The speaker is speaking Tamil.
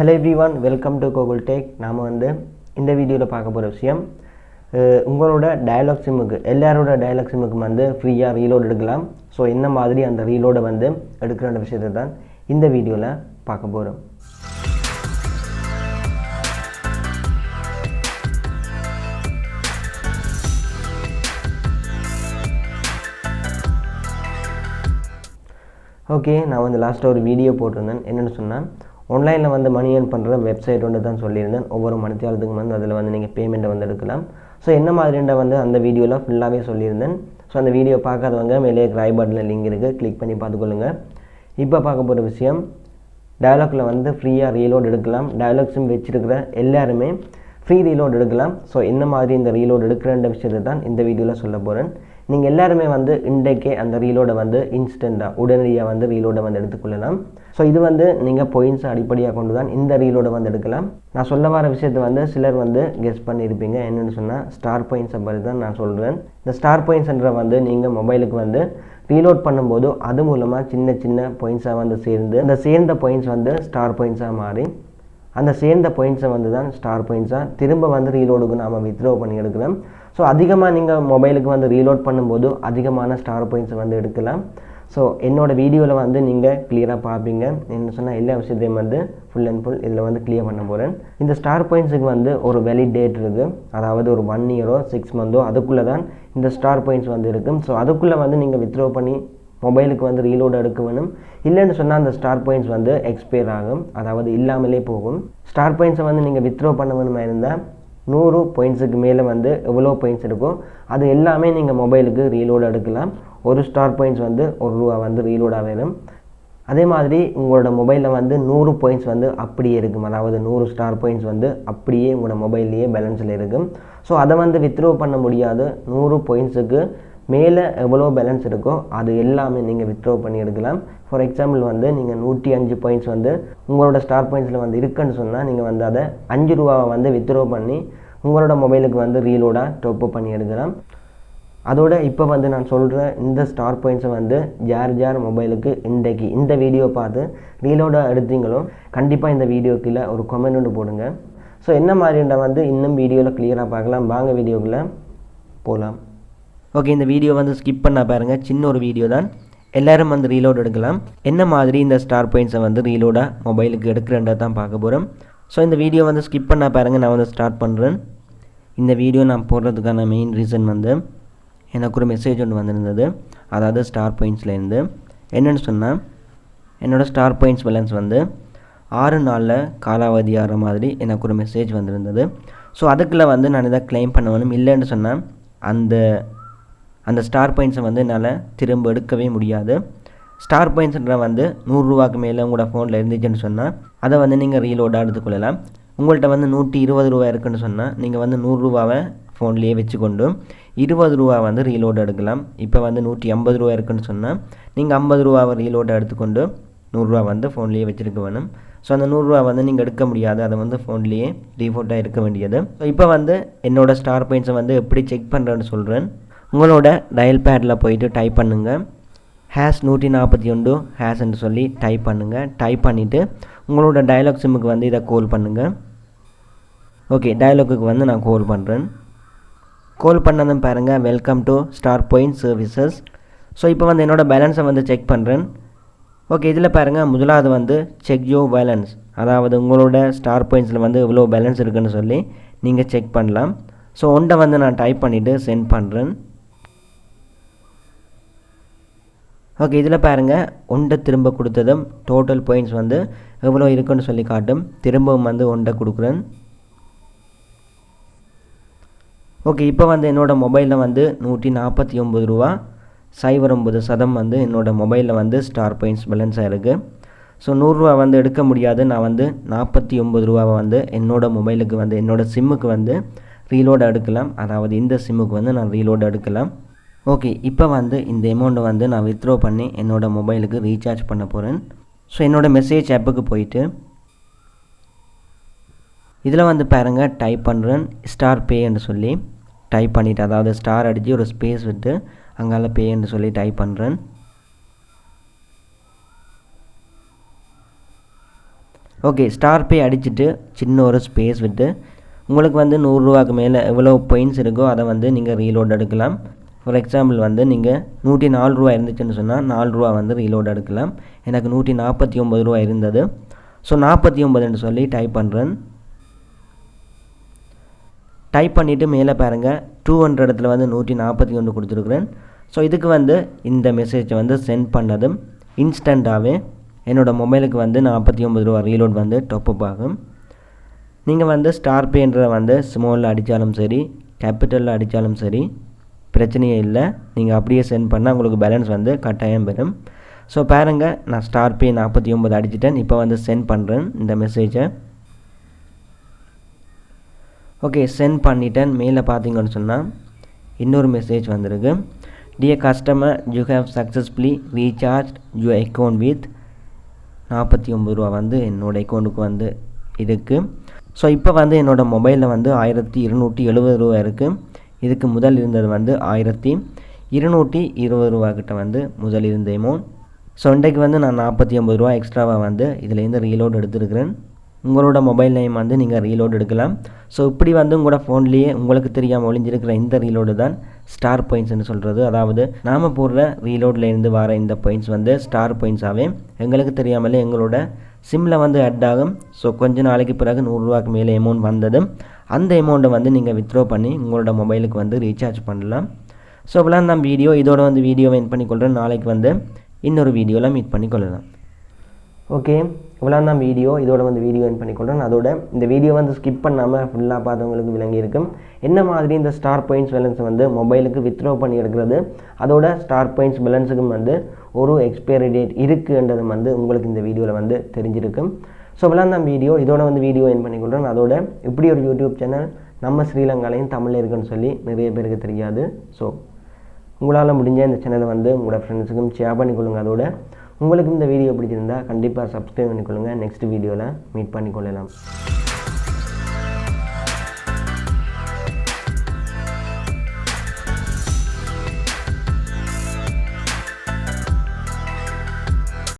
Hello everyone, welcome to Kokul Tech. நாம இந்த வீடியோல பார்க்க போற விஷயம் உங்களோட டயலாக் சிம்முக்கு எல்லாரோட டயலாக் சிம்முக்கு ஃப்ரீயா ரீலோட் எடுக்கலாம். சோ என்ன மாதிரி அந்த ரீலோட எடுக்கிற விஷயத்தை தான் இந்த வீடியோல பார்க்க போறோம். ஓகே, நான் லாஸ்ட் ஒரு வீடியோ போட்டிருந்தேன். என்னன்னு சொன்னா ஆன்லைனில் மணி ஏர்ன் பண்ணுற வெப்சைட் தான் சொல்லியிருந்தேன். ஒவ்வொரு மணித்தியாலத்துக்கும் அதில் நீங்கள் பேமெண்ட்டை எடுக்கலாம். ஸோ என்ன மாதிரின்ற அந்த வீடியோவில் ஃபுல்லாகவே சொல்லியிருந்தேன். ஸோ அந்த வீடியோ பார்க்காதவங்க மேலே ஐ பட்டனில் லிங்க் இருக்குது, கிளிக் பண்ணி பார்த்துக்கொள்ளுங்க. இப்போ பார்க்க போகிற விஷயம், டயலாகில் ஃப்ரீயாக ரீலோட் எடுக்கலாம். டயலாக் சிம் வச்சுருக்கிற எல்லாருமே ஃப்ரீ ரீலோட் எடுக்கலாம். ஸோ என்ன மாதிரி இந்த ரீலோட் எடுக்கிறன்ற விஷயத்தை தான் இந்த வீடியோவில் சொல்ல போகிறேன். நீங்கள் எல்லாருமே இன்றைக்கே அந்த ரீலோடை இன்ஸ்டண்ட்டாக உடனடியாக ரீலோடை எடுத்துக்கொள்ளலாம். ஸோ இது நீங்கள் பாயிண்ட்ஸை அடிப்படையாக கொண்டு தான் இந்த ரீலோடை எடுக்கலாம். நான் சொல்ல வர விஷயத்தை சிலர் கெஸ் பண்ணியிருப்பீங்க. என்னென்னு சொன்னால் ஸ்டார் பாயிண்ட்ஸை பற்றி தான் நான் சொல்கிறேன். இந்த ஸ்டார் பாயிண்ட்ஸ்ன்ற நீங்கள் மொபைலுக்கு ரீலோட் பண்ணும்போது அது மூலமாக சின்ன சின்ன பாயிண்ட்ஸாக சேர்ந்து அந்த சேர்ந்த பாயிண்ட்ஸ் ஸ்டார் பாயிண்ட்ஸாக மாறி அந்த சேர்ந்த பாயிண்ட்ஸை தான் ஸ்டார் பாயிண்ட்ஸாக திரும்ப ரீலோடுக்கு நாம் வித்ட்ரா பண்ணி எடுக்கலாம். ஸோ அதிகமாக நீங்கள் மொபைலுக்கு ரீலோட் பண்ணும்போது அதிகமான ஸ்டார் பாயிண்ட்ஸை எடுக்கலாம். ஸோ என்னோடய வீடியோவில் நீங்கள் கிளியராக பார்ப்பீங்க. என்ன சொன்னால் எல்லா விஷயத்தையும் ஃபுல் அண்ட் ஃபுல் இதில் கிளியர் பண்ண போகிறேன். இந்த ஸ்டார் பாயிண்ட்ஸுக்கு ஒரு வேலிட் டேட் இருக்குது. அதாவது ஒரு 1 இயரோ 6 மந்த்தோ அதுக்குள்ளே தான் இந்த ஸ்டார் பாயிண்ட்ஸ் இருக்கும். ஸோ அதுக்குள்ளே நீங்கள் வித்ட்ரா பண்ணி மொபைலுக்கு ரீலோட் எடுக்க வேணும். இல்லைன்னு சொன்னால் அந்த ஸ்டார் பாயிண்ட்ஸ் எக்ஸ்பயர் ஆகும், அதாவது இல்லாமலே போகும். ஸ்டார் பாயிண்ட்ஸை நீங்கள் வித்ட்ரா பண்ண வேணுமா இருந்தால் 100 பாயிண்ட்ஸுக்கு மேலே எவ்வளோ பாயிண்ட்ஸ் இருக்கோ அது எல்லாமே நீங்கள் மொபைலுக்கு ரீலோட் எடுக்கலாம். ஒரு ஸ்டார் பாயிண்ட்ஸ் ₹1 ரீலோடாக வேணும். அதே மாதிரி உங்களோட மொபைலில் 100 பாயிண்ட்ஸ் அப்படியே இருக்கும். அதாவது 100 ஸ்டார் பாயிண்ட்ஸ் அப்படியே உங்களோட மொபைல்லையே பேலன்ஸில் இருக்கும். ஸோ அதை வித்ட்ரா பண்ண முடியாது. 100 பாயிண்ட்ஸுக்கு மேலே எவ்வளோ பேலன்ஸ் இருக்கோ அது எல்லாமே நீங்கள் வித்ட்ரா பண்ணி எடுக்கலாம். ஃபார் எக்ஸாம்பிள் நீங்கள் 105 பாயிண்ட்ஸ் உங்களோட ஸ்டார் பாயிண்ட்ஸில் இருக்குன்னு சொன்னால் நீங்கள் அதை ₹5 வித்ட்ரா பண்ணி உங்களோட மொபைலுக்கு ரீலோடாக டாப்அப் பண்ணி எடுக்கலாம். அதோட இப்போ நான் சொல்கிற இந்த ஸ்டார் பாயிண்ட்ஸை யார் மொபைலுக்கு இன்றைக்கு இந்த வீடியோ பார்த்து ரீலோடாக எடுத்தீங்களோ கண்டிப்பாக இந்த வீடியோக்குள்ள ஒரு கமெண்ட் ஒன்று போடுங்க. ஸோ என்ன மாதிரின்ற இன்னும் வீடியோவில் கிளியராக பார்க்கலாம். வாங்க வீடியோக்குள்ளே போகலாம். ஓகே, இந்த வீடியோ ஸ்கிப் பண்ண பாருங்கள். சின்ன ஒரு வீடியோ தான், எல்லோரும் ரீலோட் எடுக்கலாம். என்ன மாதிரி இந்த ஸ்டார் பாயிண்ட்ஸை ரீலோடாக மொபைலுக்கு எடுக்கிறன்றதை தான் பார்க்க போகிறோம். ஸோ இந்த வீடியோ ஸ்கிப் பண்ண பாருங்கள். நான் ஸ்டார்ட் பண்ணுறேன். இந்த வீடியோ நான் போடுறதுக்கான மெயின் ரீசன் எனக்கு ஒரு மெசேஜ் ஒன்று வந்திருந்தது. அதாவது ஸ்டார் பாயிண்ட்ஸ்லேருந்து என்னென்னு சொன்னால் என்னோடய ஸ்டார் பாயிண்ட்ஸ் பேலன்ஸ் 6 நாளில் காலாவதி ஆகிற மாதிரி எனக்கு ஒரு மெசேஜ் வந்திருந்தது. ஸோ அதுக்குள்ளே நான் இதை கிளைம் பண்ண வேணும். இல்லைன்னு சொன்னால் அந்த ஸ்டார் பாயிண்ட்ஸை என்னால் திரும்ப எடுக்கவே முடியாது. ஸ்டார் பாயிண்ட்ஸ்ன்ற ₹100 மேலே உங்களோட ஃபோனில் இருந்துச்சுன்னு சொன்னால் அதை நீங்கள் ரீலோடாக எடுத்துக்கொள்ளலாம். உங்கள்கிட்ட ₹120 இருக்குன்னு சொன்னால் நீங்கள் ₹100 ஃபோன்லேயே வச்சுக்கொண்டு ₹20 ரீலோடு எடுக்கலாம். இப்போ ₹150 இருக்குன்னு சொன்னால் நீங்கள் ₹50 ரீலோடை எடுத்துக்கொண்டு ₹100 ஃபோன்லேயே வச்சுருக்க வேணும். ஸோ அந்த ₹100 நீங்கள் எடுக்க முடியாது, அதை ஃபோன்லேயே டிஃபால்ட்டாக இருக்க வேண்டியது. ஸோ இப்போ என்னோடய ஸ்டார் பாயிண்ட்ஸை எப்படி செக் பண்ணுறேன்னு சொல்கிறேன். உங்களோட டயல் பேடில் போயிட்டு டைப் பண்ணுங்கள், #141 ஹேஷ்ன்னு சொல்லி டைப் பண்ணுங்கள். டைப் பண்ணிவிட்டு உங்களோட டயலாக் சிம்முக்கு இதை கால் பண்ணுங்கள். ஓகே, டயலாக்குக்கு நான் கால் பண்ணுறேன். கால் பண்ணதும் பாருங்கள், welcome to star point services. So இப்போ என்னோடய பேலன்ஸை செக் பண்ணுறேன். ஓகே, இதில் பாருங்கள், முதலாவது செக் யோ பேலன்ஸ், அதாவது உங்களோட ஸ்டார் பாயிண்ட்ஸில் எவ்வளோ பேலன்ஸ் இருக்குதுன்னு சொல்லி நீங்கள் செக் பண்ணலாம். ஸோ ஒன்றை நான் டைப் பண்ணிவிட்டு சென்ட் பண்ணுறேன். ஓகே, இதில் பாருங்கள், ஒன்றை திரும்ப கொடுத்ததும் டோட்டல் பாயிண்ட்ஸ் எவ்வளோ இருக்குன்னு சொல்லி காட்டும். திரும்பவும் ஒன்றை கொடுக்குறேன். ஓகே, இப்போ என்னோடய மொபைலில் ₹149.09% என்னோடய மொபைலில் ஸ்டார் பாயிண்ட்ஸ் பேலன்ஸாக இருக்குது. ஸோ ₹100 எடுக்க முடியாது. நான் ₹49 என்னோடய மொபைலுக்கு என்னோடய சிம்முக்கு ரீலோடு எடுக்கலாம். அதாவது இந்த சிம்முக்கு நான் ரீலோடு எடுக்கலாம். ஓகே, இப்போ இந்த அமௌண்ட்டை நான் வித்ட்ரா பண்ணி என்னோடய மொபைலுக்கு ரீசார்ஜ் பண்ண போகிறேன். ஸோ என்னோடய மெசேஜ் ஆப்புக்கு போயிட்டு இதில் பாருங்கள், டைப் பண்ணுறேன் ஸ்டார் பேன்னு சொல்லி டைப் பண்ணிவிட்டு, அதாவது ஸ்டார் அடித்து ஒரு ஸ்பேஸ் விட்டு அங்கால பேன்னு சொல்லி டைப் பண்ணுறேன். ஓகே, ஸ்டார் பே அடிச்சுட்டு சின்ன ஒரு ஸ்பேஸ் விட்டு உங்களுக்கு வந்து 100 ரூபாய்க்கு மேலே எவ்வளோ பாயிண்ட்ஸ் இருக்கோ அதை வந்து நீங்கள் ரீலோட் எடுக்கலாம். ஃபார் எக்ஸாம்பிள் வந்து நீங்கள் 104 ரூபா இருந்துச்சுன்னு சொன்னால் 4 ரூபா வந்து ரீலோட் எடுக்கலாம். எனக்கு 149 ரூபா இருந்தது. ஸோ 49 சொல்லி டைப் பண்ணுறேன். டைப் பண்ணிவிட்டு மேலே பாருங்கள் 200 இடத்துல வந்து 141 கொடுத்துருக்குறேன். ஸோ இதுக்கு வந்து இந்த மெசேஜை வந்து சென்ட் பண்ணதும் இன்ஸ்டண்ட்டாகவே என்னோடய மொபைலுக்கு வந்து 49 ரூபா ரீலோட் வந்து டாப்அப் ஆகும். நீங்கள் வந்து ஸ்டார் பேன்ற வந்து ஸ்மாலில் அடித்தாலும் சரி கேபிட்டலில் அடித்தாலும் சரி பிரச்சனையே இல்லை. நீங்கள் அப்படியே சென்ட் பண்ணால் உங்களுக்கு பேலன்ஸ் வந்து கட்டாயம் பெறும். ஸோ பாருங்கள், நான் ஸ்டார் பே 49 அடிச்சிட்டேன். இப்போ வந்து சென்ட் பண்ணுறேன் இந்த மெசேஜை. ஓகே, சென்ட் பண்ணிட்டேன். மேலே பார்த்தீங்கன்னு சொன்னால் இன்னொரு மெசேஜ் வந்திருக்கு. Dear customer, you have successfully recharge your account with 49 ரூபா வந்து என்னோடய அக்கௌண்ட்டுக்கு வந்து இருக்குது. ஸோ இப்போ வந்து என்னோடய மொபைலில் வந்து 1270 ரூபா இருக்குது. இதுக்கு முதல் இருந்தது வந்து 1220 ரூபா கிட்ட வந்து முதல் இருந்த அமௌண்ட். ஸோ இன்றைக்கு வந்து நான் 49 ரூபா எக்ஸ்ட்ராவாக வந்து இதுலேருந்து ரீலோட் எடுத்துருக்கிறேன். உங்களோட மொபைல் நேம் வந்து நீங்கள் ரீலோட் எடுக்கலாம். ஸோ இப்படி வந்து உங்களோட ஃபோன்லேயே உங்களுக்கு தெரியாமல் ஒளிஞ்சிருக்கிற இந்த ரீலோடு தான் ஸ்டார் பாயிண்ட்ஸ்னு சொல்கிறது. அதாவது நாம் போடுற ரீலோட்லேருந்து வர இந்த பாயிண்ட்ஸ் வந்து ஸ்டார் பாயிண்ட்ஸாகவே எங்களுக்கு தெரியாமலே எங்களோட சிம்மில் வந்து ஆட் ஆகும். ஸோ கொஞ்ச நாளைக்கு பிறகு 100 ரூபாய்க்கு மேலே அமௌண்ட் வந்ததும் அந்த அமௌண்ட்டை வந்து நீங்கள் வித்ட்ரா பண்ணி உங்களோட மொபைலுக்கு வந்து ரீசார்ஜ் பண்ணலாம். ஸோ இப்போலாம் நான் வீடியோ இதோட வந்து வீடியோவை எண்ட் பண்ணிக்கொள்கிறேன். நாளைக்கு வந்து இன்னொரு வீடியோவில் மீட் பண்ணிக்கொள்ளலாம். ஓகே, இவ்வளோ தான் வீடியோ. இதோட வந்து வீடியோ எண்ட் பண்ணிக்கொள்கிறேன். அதோட இந்த வீடியோ வந்து ஸ்கிப் பண்ணாமல் ஃபுல்லாக பார்த்தவங்களுக்கு விளங்கியிருக்கும் என்ன மாதிரி இந்த ஸ்டார் பாயிண்ட்ஸ் பேலன்ஸை வந்து மொபைலுக்கு வித்ட்ரா பண்ணி எடுக்கிறது, அதோட ஸ்டார் பாயிண்ட்ஸ் பேலன்ஸுக்கும் வந்து ஒரு எக்ஸ்பைரி டேட் இருக்குன்றது வந்து உங்களுக்கு இந்த வீடியோவில் வந்து தெரிஞ்சிருக்கும். ஸோ இவ்வளோ தான் வீடியோ. இதோட வந்து வீடியோ எண்ட் பண்ணிக்கொள்கிறேன். அதோட இப்படி ஒரு யூடியூப் சேனல் நம்ம ஸ்ரீலங்காலையும் தமிழில் இருக்குன்னு சொல்லி நிறைய பேருக்கு தெரியாது. ஸோ உங்களால் முடிஞ்ச இந்த சேனலை வந்து உங்களோட ஃப்ரெண்ட்ஸுக்கும் ஷேர் பண்ணிக்கொள்ளுங்கள். அதோட உங்களுக்கு இந்த வீடியோ பிடிச்சிருந்தால் கண்டிப்பாக சப்ஸ்கிரைப் பண்ணிக்கொள்ளுங்கள். நெக்ஸ்ட் வீடியோவில் மீட் பண்ணிக்கொள்ளலாம்.